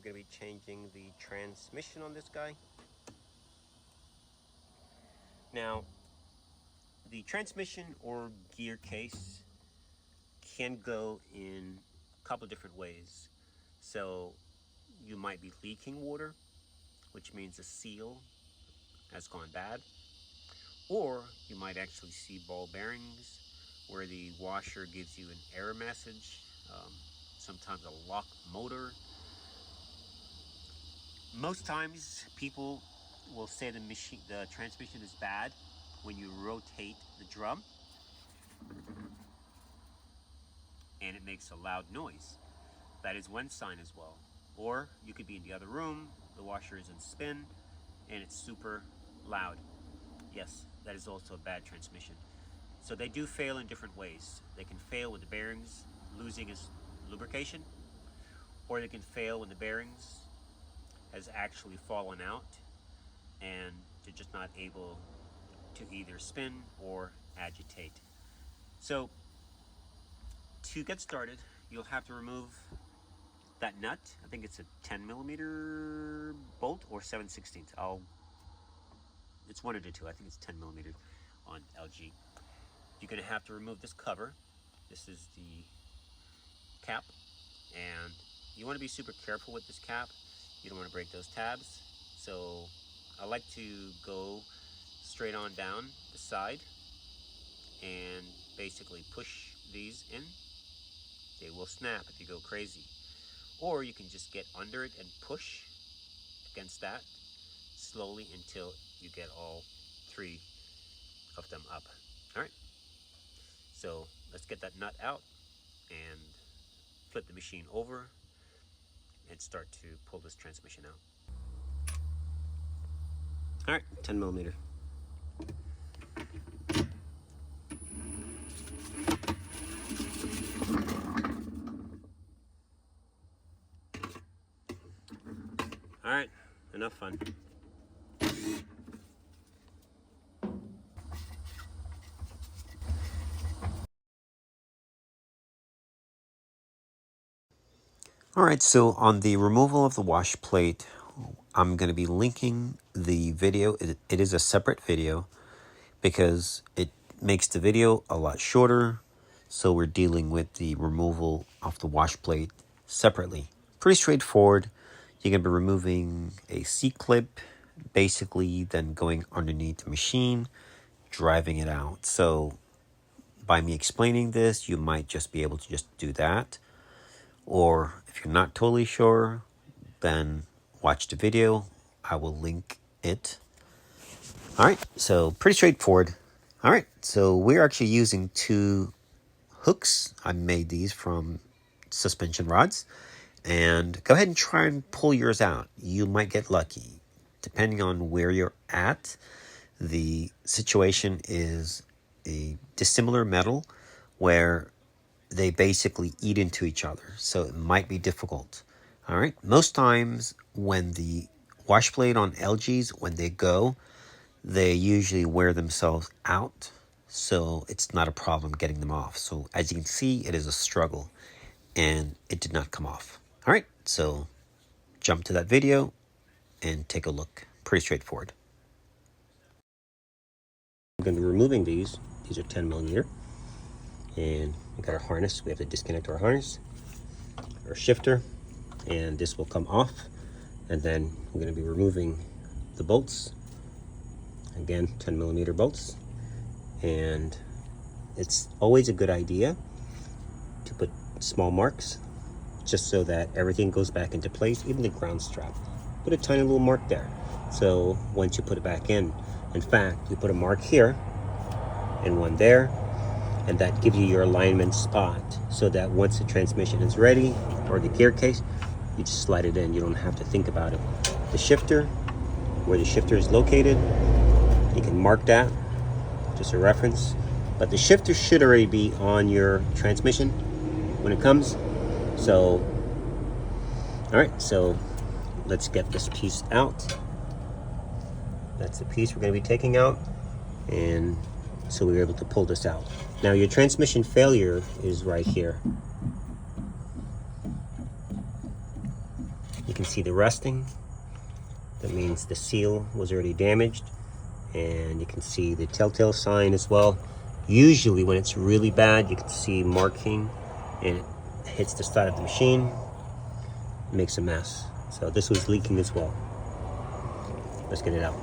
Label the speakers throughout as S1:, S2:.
S1: going to be changing the transmission on this guy. Now, the transmission or gear case can go in a couple of different ways. So you might be leaking water, which means the seal has gone bad. Or you might actually see ball bearings where the washer gives you an error message, sometimes a lock motor. Most times people will say the transmission is bad when you rotate the drum and it makes a loud noise. That is one sign as well. Or you could be in the other room, the washer is in spin and it's super loud. Yes, that is also a bad transmission. So they do fail in different ways. They can fail with the bearings losing its lubrication, or they can fail when the bearings has actually fallen out and they're just not able to either spin or agitate. So to get started, you'll have to remove that nut. I think it's a 10mm bolt or 7/16. It's one of the two. I think it's 10mm on LG. You're going to have to remove this cover. This is the cap, and you want to be super careful with this cap. You don't want to break those tabs. So I like to go straight on down the side and basically push these in. They will snap if you go crazy. Or you can just get under it and push against that slowly until you get all three of them up. All right, so let's get that nut out and flip the machine over and start to pull this transmission out. All right, 10mm. All right, enough fun. All right, so on the removal of the wash plate, I'm going to be linking the video. It is a separate video because it makes the video a lot shorter. So we're dealing with the removal of the wash plate separately. Pretty straightforward. You're going to be removing a C-clip, basically then going underneath the machine, driving it out. So by me explaining this, you might just be able to just do that. Or if you're not totally sure, then watch the video. I will link it. All right, so pretty straightforward. All right, so we're actually using two hooks. I made these from suspension rods. And go ahead and try and pull yours out. You might get lucky. Depending on where you're at, the situation is a dissimilar metal where they basically eat into each other. So it might be difficult. All right. Most times when the wash plate on LGs, when they go, they usually wear themselves out. So it's not a problem getting them off. So as you can see, it is a struggle and it did not come off. All right. So jump to that video and take a look. Pretty straightforward. I'm going to be removing these. These are 10mm. And we got our harness. We have to disconnect our harness, our shifter, and this will come off. And then we're going to be removing the bolts. Again, 10mm bolts. And it's always a good idea to put small marks just so that everything goes back into place, even the ground strap. Put a tiny little mark there. So once you put it back in fact, you put a mark here and one there, and that gives you your alignment spot so that once the transmission is ready or the gear case, you just slide it in. You don't have to think about it. The shifter, where the shifter is located, you can mark that, just a reference. But the shifter should already be on your transmission when it comes. So, all right, so let's get this piece out. That's the piece we're going to be taking out. And so we were able to pull this out. Now your transmission failure is right here. You can see the rusting. That means the seal was already damaged. And you can see the telltale sign as well. Usually when it's really bad, you can see marking and it hits the side of the machine, makes a mess. So this was leaking as well. Let's get it out.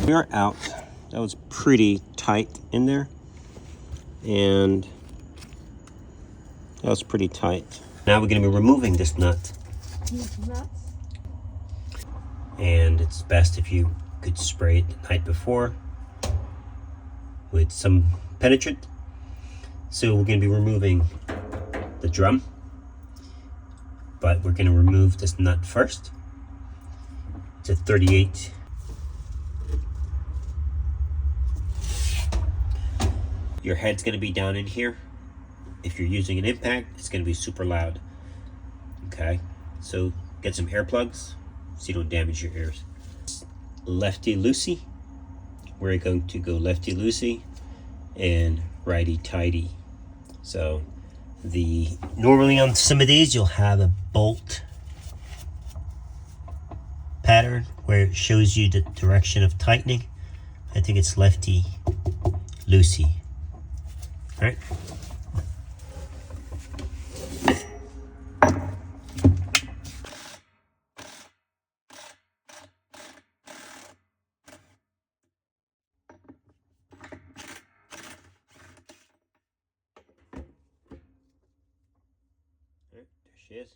S1: We are out. That was pretty tight in there. And that was pretty tight. Now we're going to be removing this nut. And it's best if you could spray it the night before with some penetrant. So we're going to be removing the drum, but we're going to remove this nut first. It's a 38. Your head's going to be down in here. If you're using an impact, it's going to be super loud. Okay, so get some earplugs so you don't damage your ears. Lefty-loosey. We're going to go lefty-loosey and righty-tighty. So normally on some of these you'll have a bolt pattern where it shows you the direction of tightening. I think it's lefty-loosey. All right. There she is.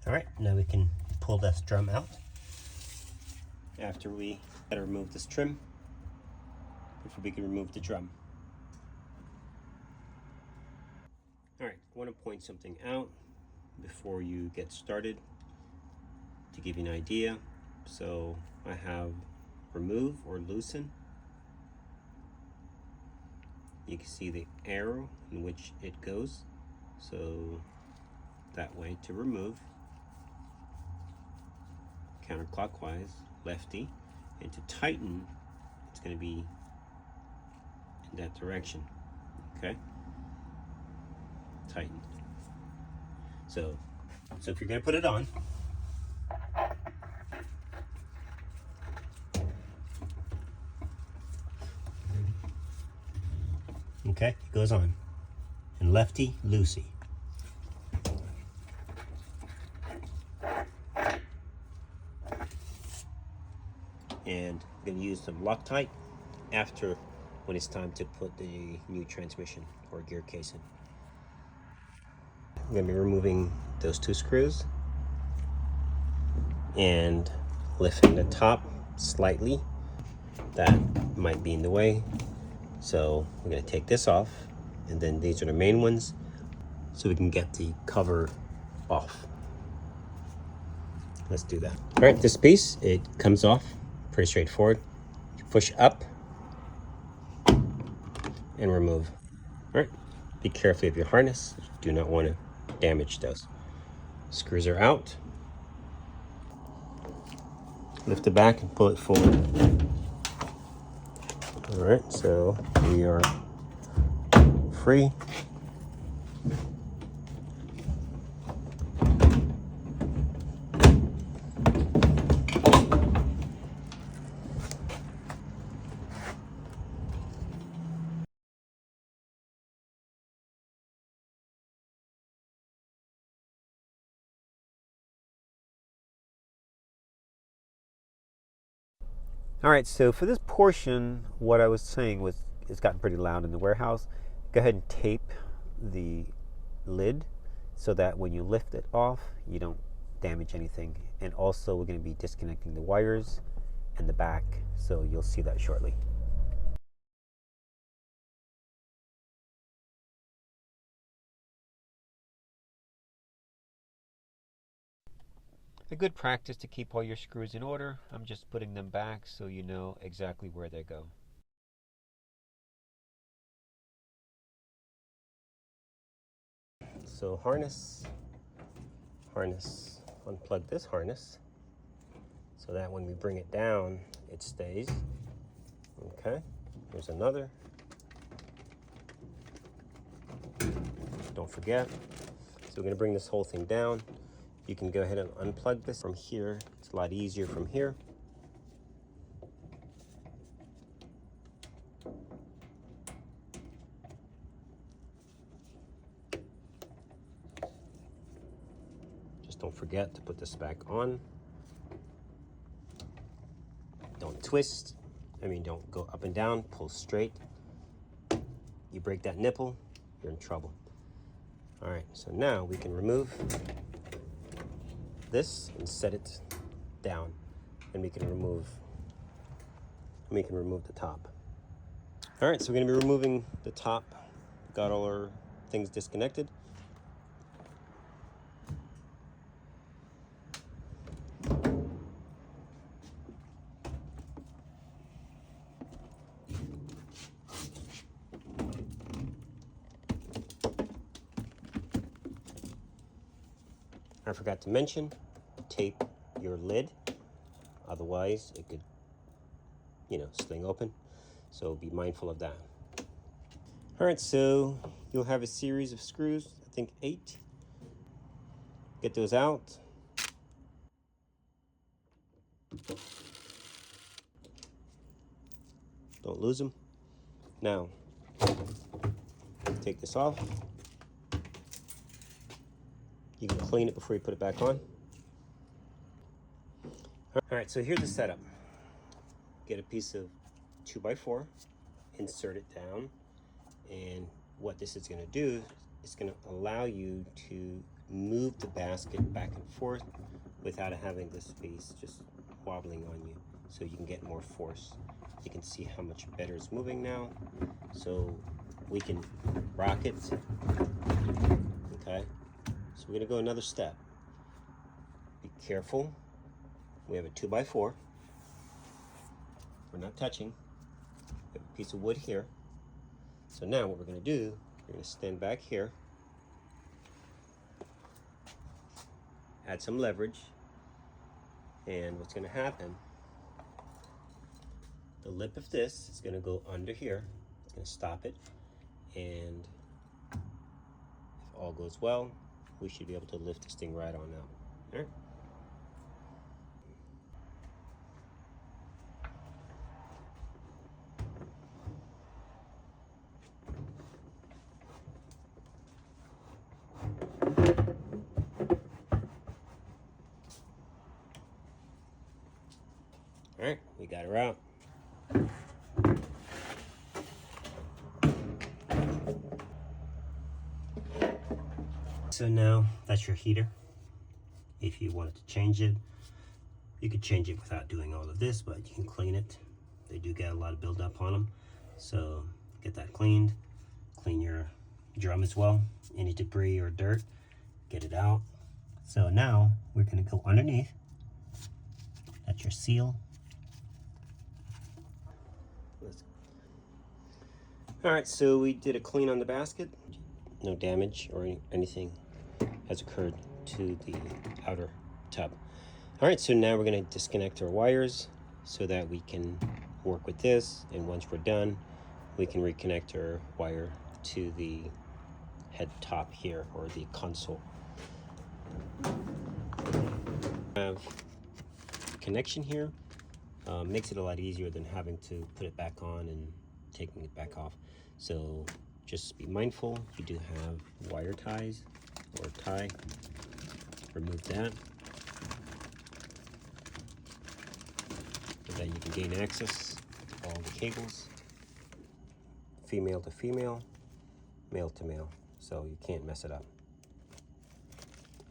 S1: All right, now we can pull this drum out. After we gotta remove this trim before we can remove the drum. All right, I want to point something out before you get started to give you an idea. So I have remove or loosen. You can see the arrow in which it goes. So that way to remove, counterclockwise, lefty, and to tighten, it's going to be in that direction. Okay, tighten. So if you're going to put it on, okay, it goes on, and lefty-loosey. And I'm going to use some Loctite after when it's time to put the new transmission or gear case in. I'm going to be removing those two screws and lifting the top slightly. That might be in the way. So we're going to take this off, and then these are the main ones so we can get the cover off. Let's do that. All right, this piece, it comes off. Pretty straightforward. You push up and remove. All right, be careful of your harness. You do not want to damage those. Screws are out. Lift it back and pull it forward. All right, so we are free. All right, so for this portion, what I was saying was it's gotten pretty loud in the warehouse. Go ahead and tape the lid so that when you lift it off, you don't damage anything. And also we're going to be disconnecting the wires and the back, so you'll see that shortly. A good practice to keep all your screws in order. I'm just putting them back so you know exactly where they go. So harness, unplug this harness so that when we bring it down, it stays. Okay, here's another. Don't forget. So we're gonna bring this whole thing down. You can go ahead and unplug this from here. It's a lot easier from here. Just don't forget to put this back on. Don't twist. Don't go up and down, pull straight. You break that nipple, you're in trouble. All right, so now we can remove this and set it down, and we can remove the top. All right, so we're gonna be removing the top. Got all our things disconnected. I forgot to mention, tape your lid, otherwise it could, sling open. So be mindful of that. All right, so you'll have a series of screws, I think 8. Get those out. Don't lose them. Now, take this off. You can clean it before you put it back on. All right, so here's the setup. Get a piece of 2x4, insert it down, and what this is gonna do is gonna allow you to move the basket back and forth without having this piece just wobbling on you, so you can get more force. You can see how much better it's moving now. So we can rock it, okay? So we're gonna go another step. Be careful. We have a 2x4. We're not touching. We have a piece of wood here. So now what we're gonna do, we're gonna stand back here, add some leverage, and what's gonna happen, the lip of this is gonna go under here. It's gonna stop it, and if all goes well, we should be able to lift this thing right on out. All right? All right, we got her out. So now that's your heater. If you wanted to change it, you could change it without doing all of this, but you can clean it. They do get a lot of buildup on them. So get that cleaned. Clean your drum as well. Any debris or dirt, get it out. So now we're gonna go underneath. That's your seal. All right, so we did a clean on the basket. No damage or anything has occurred to the outer tub. All right, so now we're gonna disconnect our wires so that we can work with this, and once we're done, we can reconnect our wire to the head top here, or the console. Have connection here makes it a lot easier than having to put it back on and taking it back off. So just be mindful, you do have wire ties or tie. Remove that so that you can gain access to all the cables, female to female, male to male, so you can't mess it up.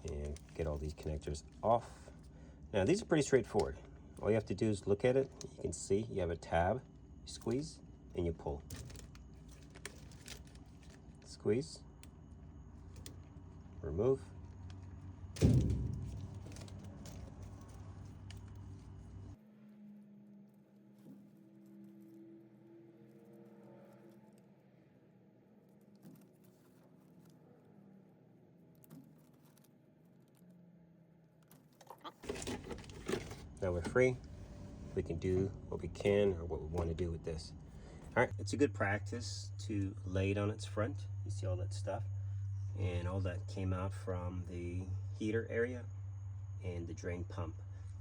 S1: And get all these connectors off. Now these are pretty straightforward. All you have to do is look at it. You can see you have a tab, you squeeze and you pull. Squeeze, remove. Now we're free. We can do what we can or what we want to do with this. All right, it's a good practice to lay it on its front. You see all that stuff? And all that came out from the heater area and the drain pump.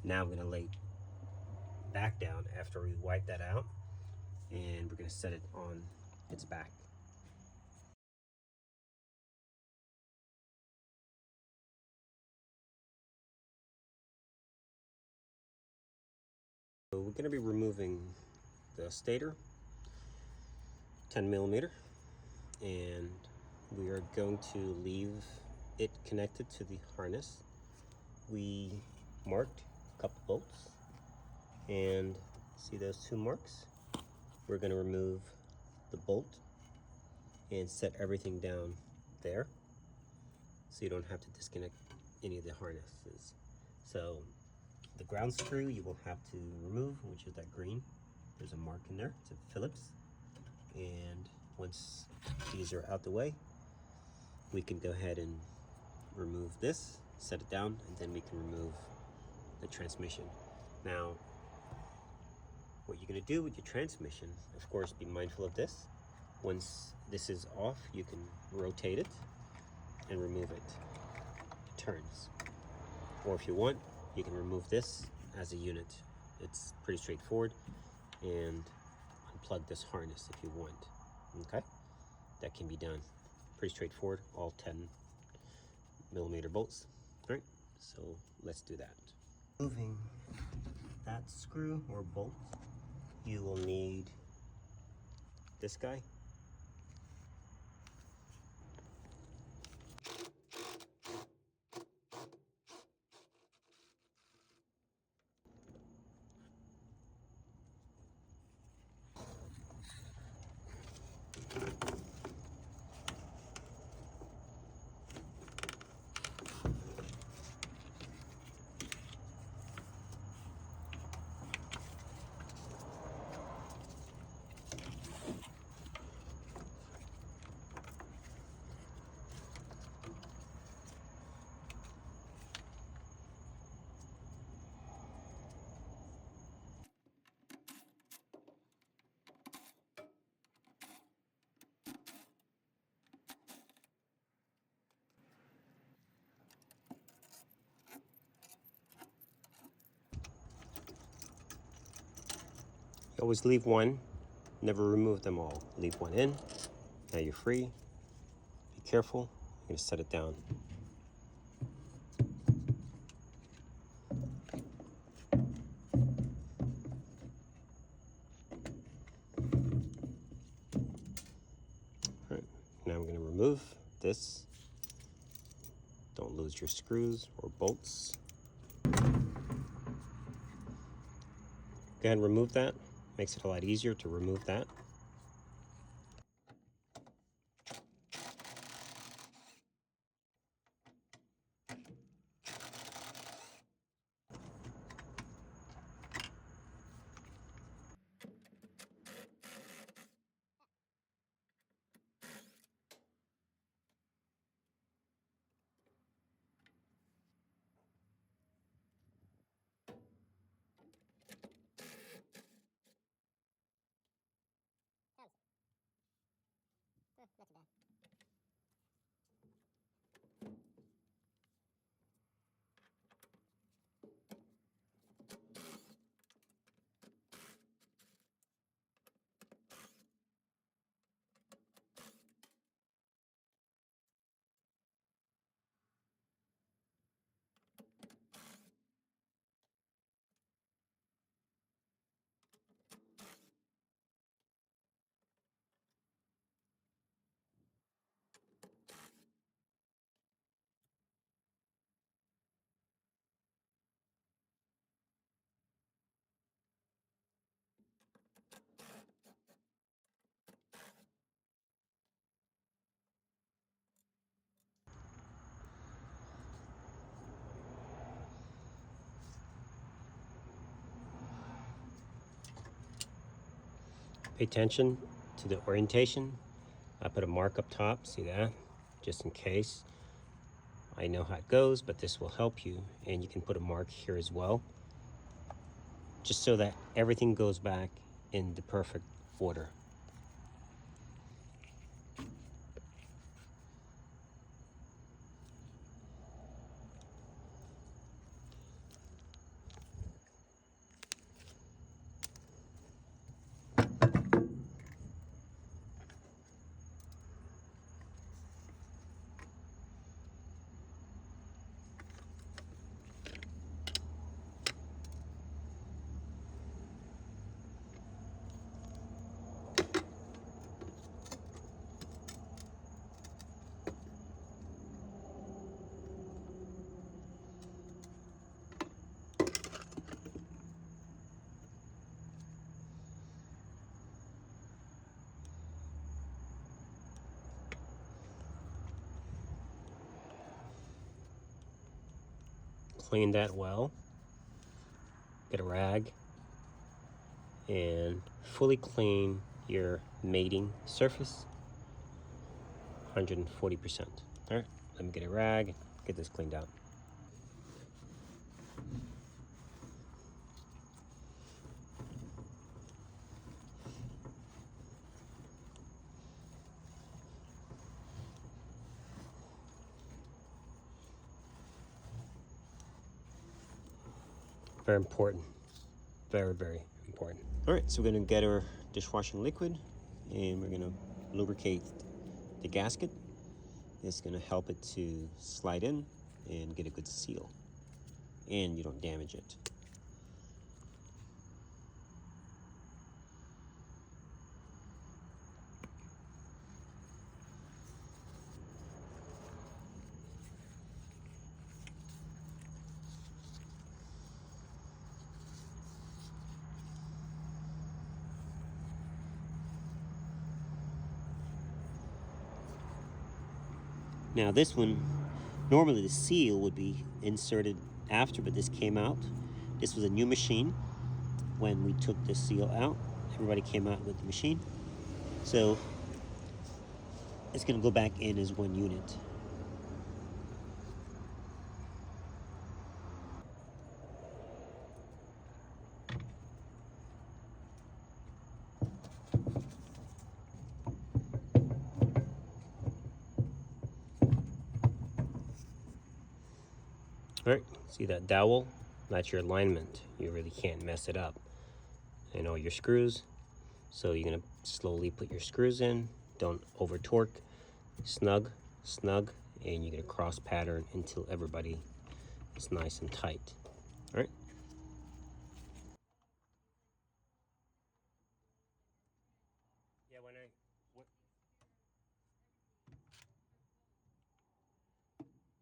S1: Now we're gonna lay back down after we wipe that out, and we're gonna set it on its back. So we're gonna be removing the stator, 10 millimeter, and we are going to leave it connected to the harness. We marked a couple bolts, and see those 2 marks? We're going to remove the bolt and set everything down there so you don't have to disconnect any of the harnesses. So the ground screw you will have to remove, which is that green. There's a mark in there. It's a Phillips. And once these are out the way, we can go ahead and remove this, set it down, and then we can remove the transmission. Now, what you're going to do with your transmission, of course, be mindful of this. Once this is off, you can rotate it and remove it. It turns. Or if you want, you can remove this as a unit. It's pretty straightforward. And unplug this harness if you want. Okay? That can be done. Pretty straightforward. All 10 millimeter bolts. All right, so let's do that. Moving that screw or bolt, you will need this guy. You always leave one, never remove them all. Leave one in. Now you're free. Be careful. You're going to set it down. All right, now we're going to remove this. Don't lose your screws or bolts. Go ahead and remove that. Makes it a lot easier to remove that. Pay attention to the orientation. I put a mark up top, see that? Just in case. I know how it goes, but this will help you. And you can put a mark here as well. just so that everything goes back in the perfect order. Clean that well. Get a rag and fully clean your mating surface. 140%. All right, let me get a rag, get this cleaned out. Very important. Very, very important. All right, so we're gonna get our dishwashing liquid and we're gonna lubricate the gasket. It's gonna help it to slide in and get a good seal, and you don't damage it. Now this one, normally the seal would be inserted after, but this came out. This was a new machine. When we took the seal out, everybody came out with the machine. So it's gonna go back in as one unit. All right, see that dowel? That's your alignment. You really can't mess it up. And all your screws. So you're gonna slowly put your screws in. Don't over torque. Snug, snug, and you're gonna cross pattern until everybody is nice and tight. All right. Yeah, when I what?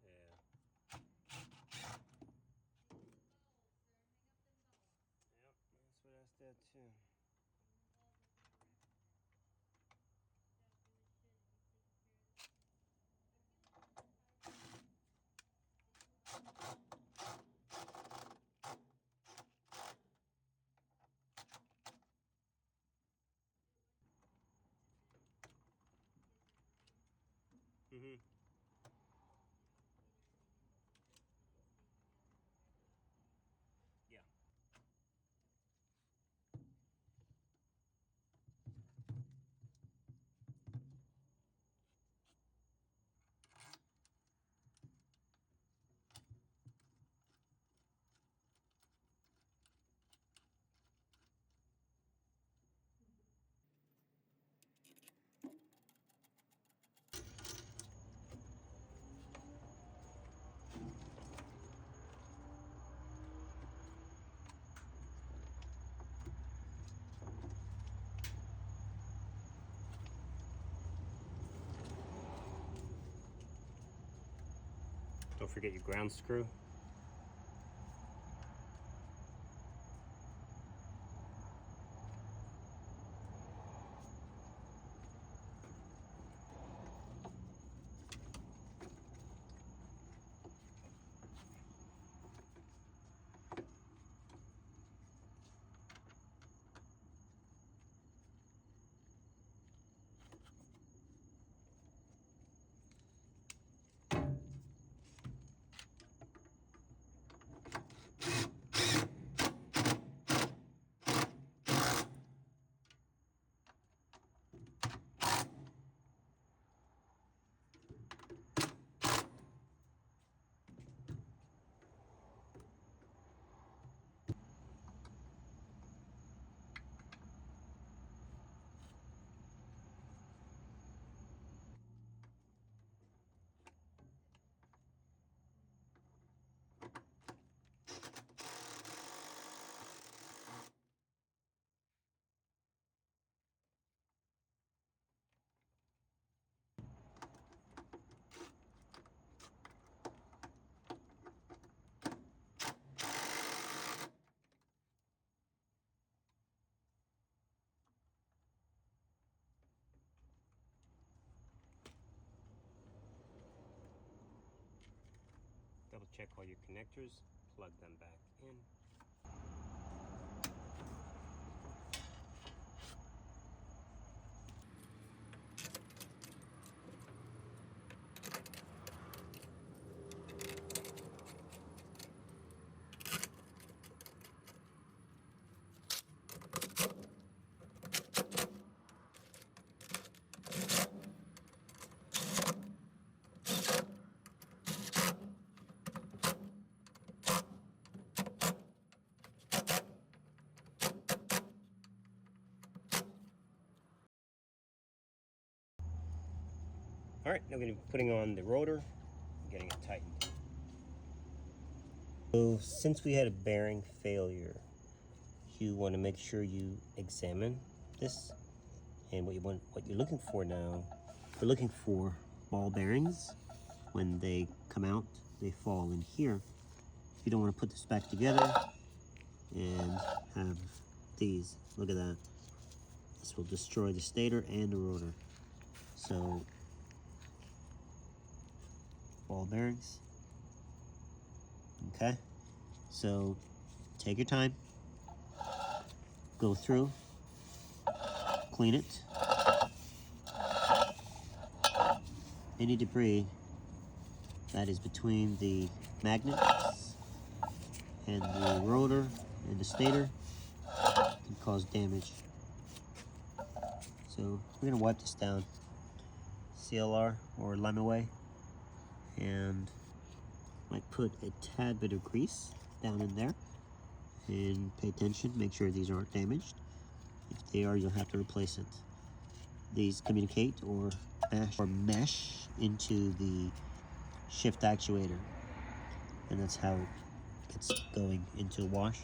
S1: Yeah. Yep, that's what I said too. Mm-hmm. Yeah. Don't forget your ground screw. double check all your connectors, plug them back in. All right, now we're going to be putting on the rotor and getting it tightened. So since we had a bearing failure, you want to make sure you examine this. And what you're looking for now, we're looking for ball bearings. When they come out, they fall in here. You don't want to put this back together and have these. Look at that. This will destroy the stator and the rotor. So ball bearings. Okay, so take your time, go through, clean it. Any debris that is between the magnets and the rotor and the stator can cause damage. So we're going to wipe this down, CLR or lime away, and might put a tad bit of grease down in there, and pay attention, make sure these aren't damaged. If they are, you'll have to replace it. These communicate or mesh into the shift actuator, and that's how it's going into a wash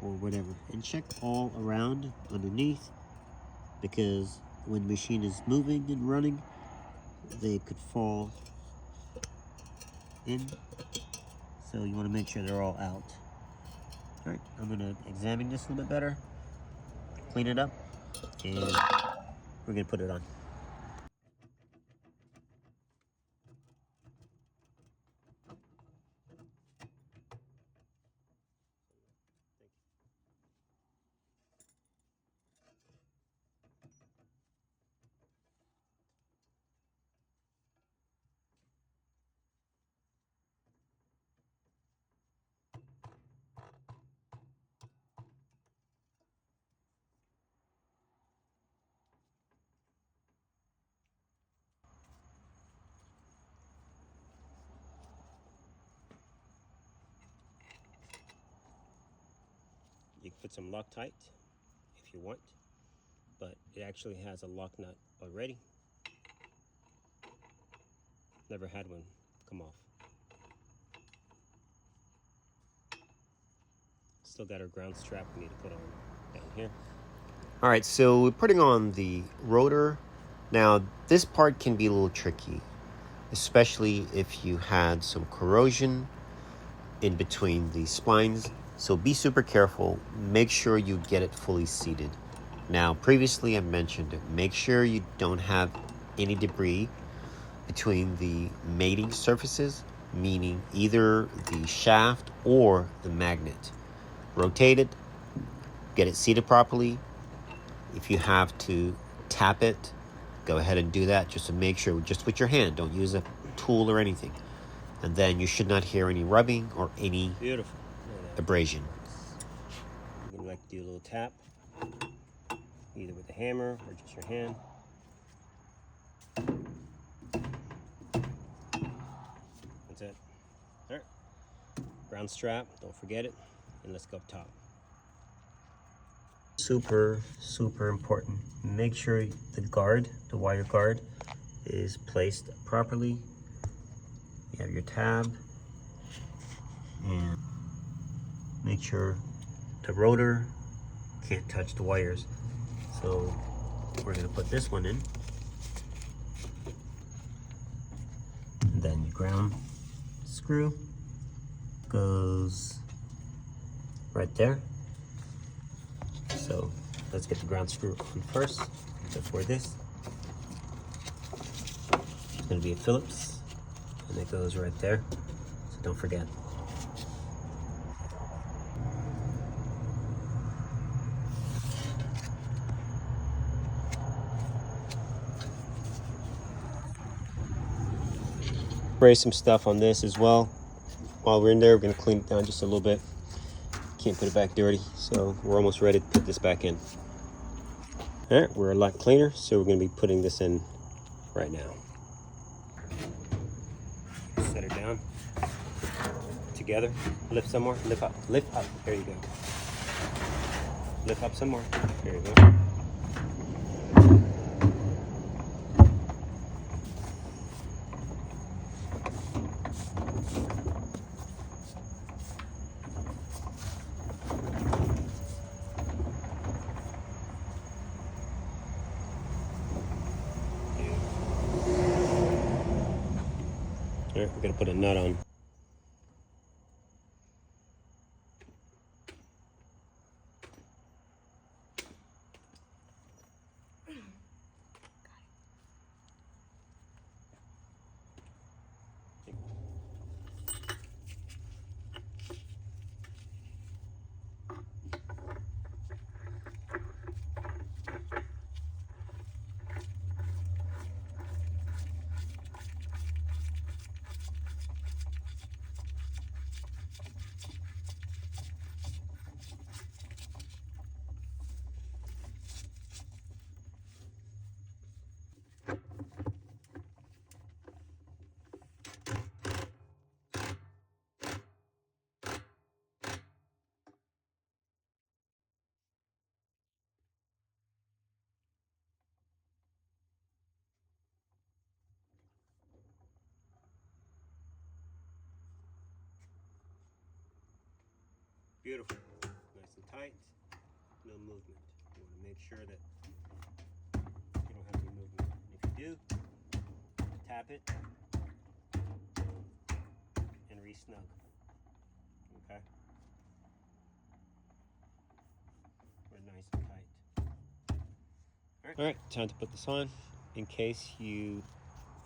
S1: or whatever. And check all around underneath, because when the machine is moving and running, they could fall in, so you want to make sure they're all out. All right, I'm going to examine this a little bit better, clean it up, and we're going to put it on. You can put some Loctite if you want, but it actually has a lock nut already. Never had one come off. Still got our ground strap we need to put on down here. All right, so we're putting on the rotor. Now, this part can be a little tricky, especially if you had some corrosion in between the splines. So be super careful. Make sure you get it fully seated. Now, previously I mentioned, make sure you don't have any debris between the mating surfaces, meaning either the shaft or the magnet. Rotate it, get it seated properly. If you have to tap it, go ahead and do that, just to make sure, just with your hand, don't use a tool or anything. And then you should not hear any rubbing or any abrasion. You can like to do a little tap, either with a hammer or just your hand. That's it. All right, ground strap, don't forget it, and let's go up top. Super important. Make sure the guard, the wire guard, is placed properly. You have your tab, and make sure the rotor can't touch the wires. So we're going to put this one in, and then the ground screw goes right there. So let's get the ground screw on first before this. It's going to be a Phillips, and it goes right there. So don't forget. Spray some stuff on this as well. While we're in there, we're going to clean it down just a little bit. Can't put it back dirty, so we're almost ready to put this back in. All right, we're a lot cleaner, so we're going to be putting this in right now. Set it down together. Lift some more. Lift up. Lift up. There you go. Lift up some more. There you go. All right, we're going to put a nut on. Beautiful. Nice and tight. No movement. You want to make sure that you don't have any movement. And if you do, tap it and re-snug. Okay? We're nice and tight. All right, time to put this on. In case you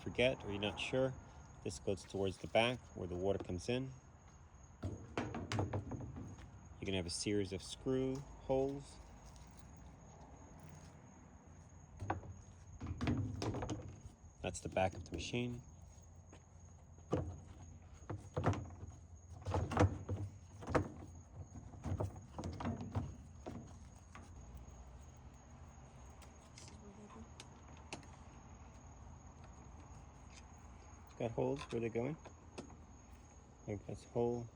S1: forget or you're not sure, this goes towards the back where the water comes in. You're going to have a series of screw holes. That's the back of the machine. Got holes where they're going. I think that's a hole.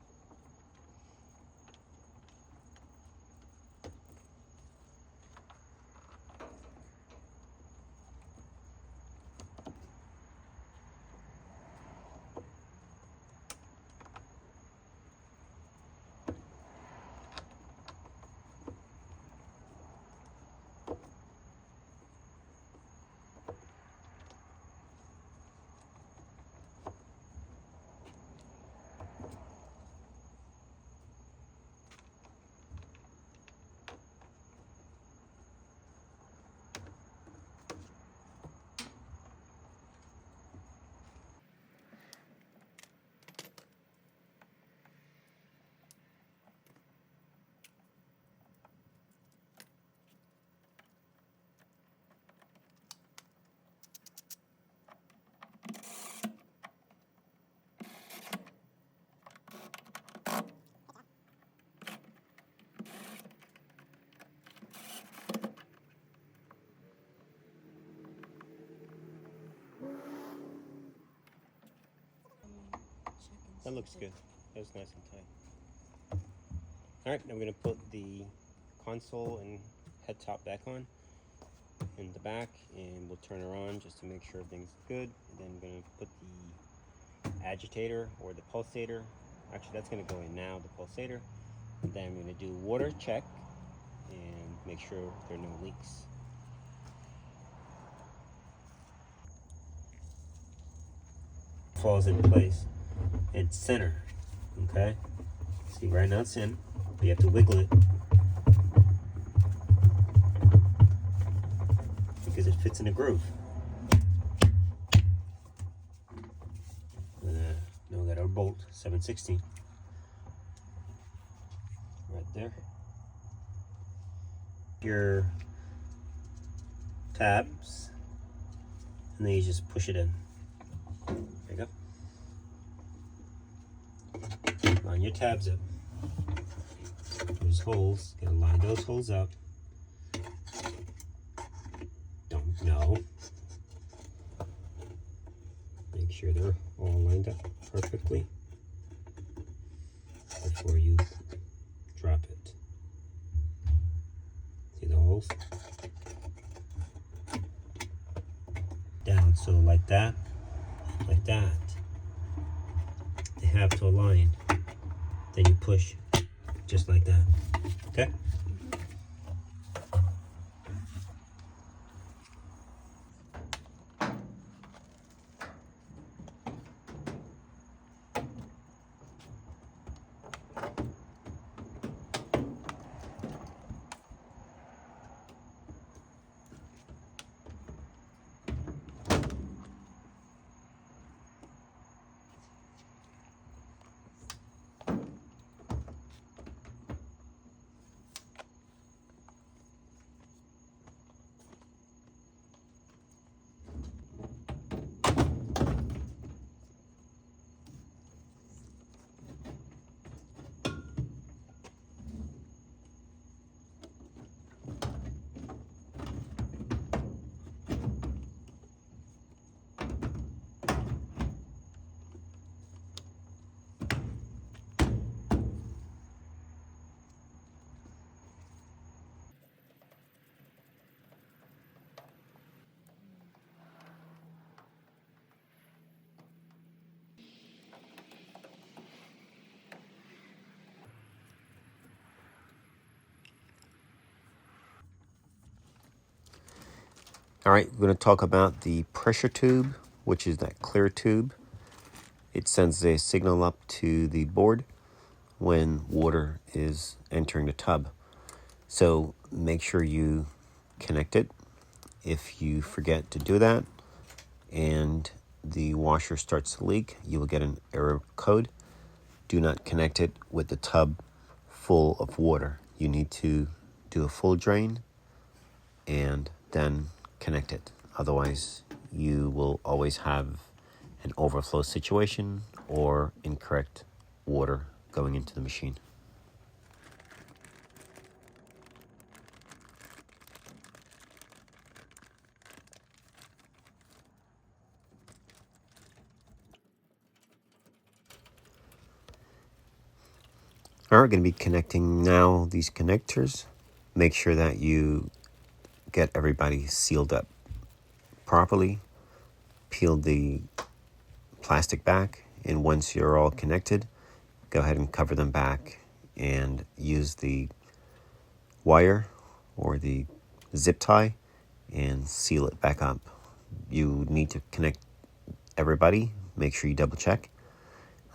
S1: That looks good. That's nice and tight. All right, now we're going to put the console and head top back on in the back, and we'll turn her on just to make sure everything's good. And then we're going to put the agitator or the pulsator. Actually, that's going to go in now, the pulsator. And then we're going to do water check and make sure there are no leaks. Falls in place. It's center, okay? See, right now it's in. You have to wiggle it because it fits in a groove. Now we gotta bolt 7/16 right there. Your tabs, and then you just push it in. There you go. Line your tabs up. There's holes. Gotta line those holes up. Don't know. Make sure they're all lined up perfectly before you drop it. See the holes? Down, so like that, like that. They have to align. Then you push just like that. Okay? All right, we're going to talk about the pressure tube, which is that clear tube. It sends a signal up to the board when water is entering the tub. So make sure you connect it. If you forget to do that and the washer starts to leak, you will get an error code. Do not connect it with the tub full of water. You need to do a full drain and then connect it. Otherwise, you will always have an overflow situation or incorrect water going into the machine. All right, we're going to be connecting now these connectors. Make sure that you get everybody sealed up properly. Peel the plastic back, and once you're all connected, go ahead and cover them back and use the wire or the zip tie and seal it back up. You need to connect everybody. Make sure you double check,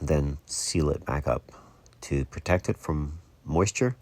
S1: then seal it back up to protect it from moisture.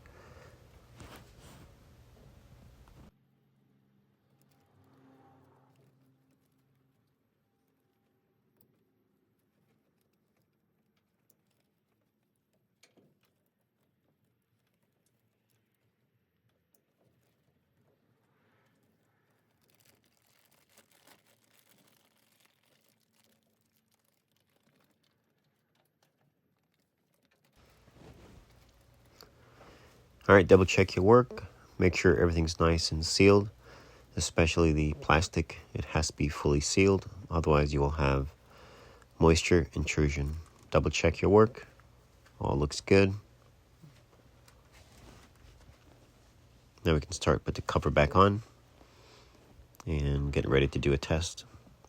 S1: All right, double check your work. Make sure everything's nice and sealed, especially the plastic. It has to be fully sealed, otherwise you will have moisture intrusion. Double check your work. All looks good. Now we can start, put the cover back on and get ready to do a test.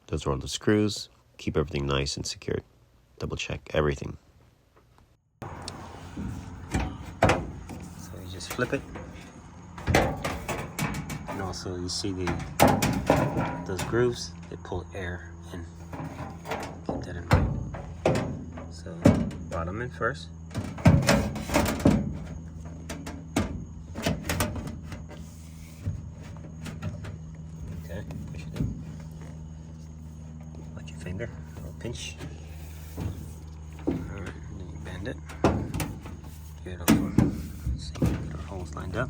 S1: Those are all the screws. Keep everything nice and secured. Double check everything. So you just flip it. And also you see those grooves, they pull air in. Keep that in mind. So bottom in first. Okay, push it in. Watch your finger, or pinch. Alright. find it. Beautiful. Let's see, get our holes lined up.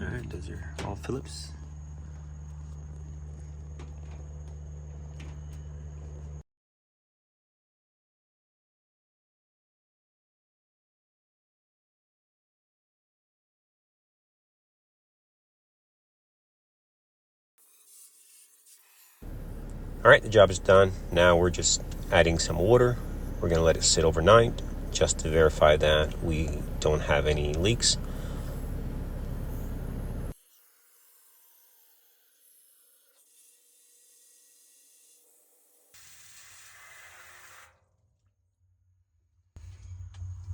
S1: Alright, those are all Phillips. Alright, the job is done. Now we're just adding some water. We're going to let it sit overnight just to verify that we don't have any leaks.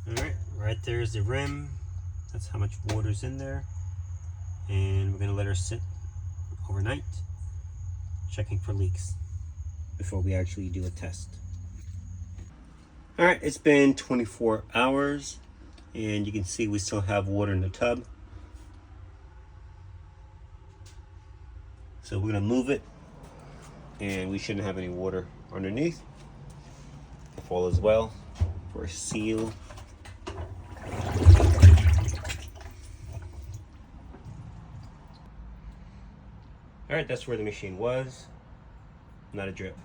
S1: Alright, right there's the rim. That's how much water's in there. And we're going to let her sit overnight, checking for leaks before we actually do a test. Alright, it's been 24 hours and you can see we still have water in the tub. So we're going to move it and we shouldn't have any water underneath. If all is well, for a seal. Alright, that's where the machine was. Not a drip.